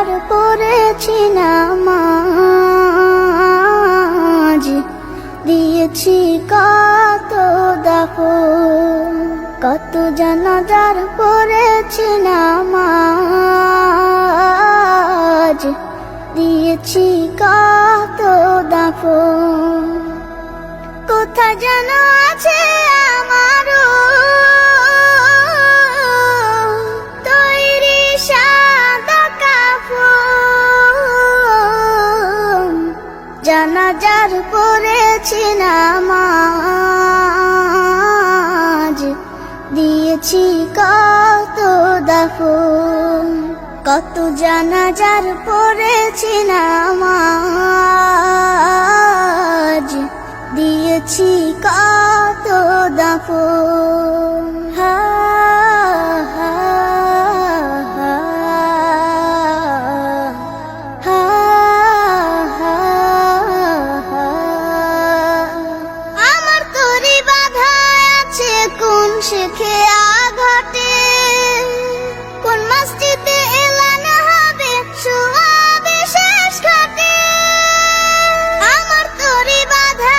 জানাজার পড়েছি নামাজ, দিয়েছি কত দাফন। কত জানাজার পড়েছি নামাজ, দিয়েছি কত দাফন। কোথায় যেন আছে আমারও তৈরি সাদা কাফন। জানাজার পড়েছি নামাজ, দিয়েছি কত দাফন। কত জানাজার পড়েছি নামাজ, দিয়েছি কত দাফন। হা হা হা হা হা হা। আমার তরি বাধা আছে কোন শেখে আঘাটে, কোন মসজিদে এলান হবে শোয়াবে শেষ ঘাটে। আমার তরি বাধা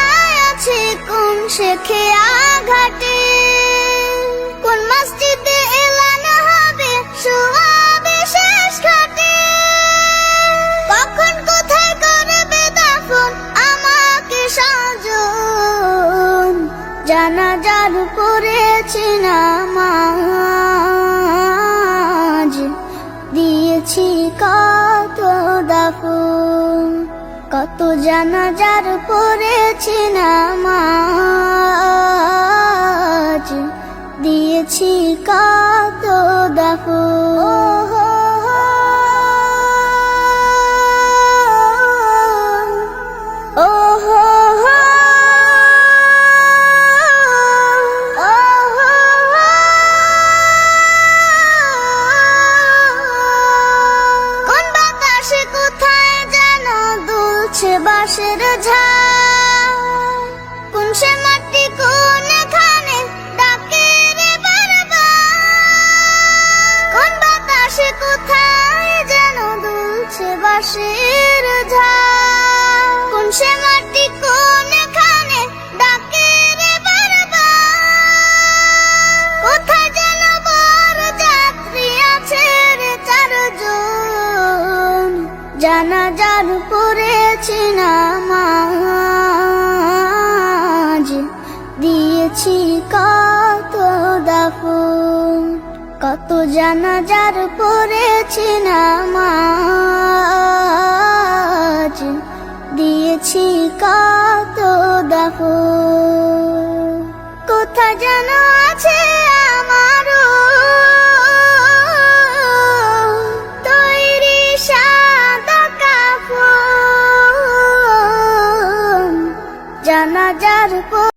আছে কোন শেখে আঘাটে, কোন মসজিদে এলান হবে শোয়াবে শেষ ঘাটে। কখন কোথায় করবে দাফন আমাকে সাজন। জানাজার পড়েছি নামাজ, দিয়েছি কত দাফন। কত জানাজার পড়েছি নামাজ, দিয়েছি কত দাফন। কোন বাতাসে কোথায় যেন দুলছে বাঁশের ঝাড়, কোন সে মাটি কোনখানে ডাকে রে বারবার। কোন বাতাসে কোথায় যেন দুলছে বাঁশের ঝাড়, কোন সে মাটি কোনখানে ডাকে রে বারবার। কোথায় যেন বড় যাত্রী আছে রে চারজন। জানাজার পড়েছি নামাজ, দিয়েছি কত দাফন। কত জানাজার পড়েছি নামাজ, দিয়েছি কত দাফন। কোথায় যেন আছে আমারও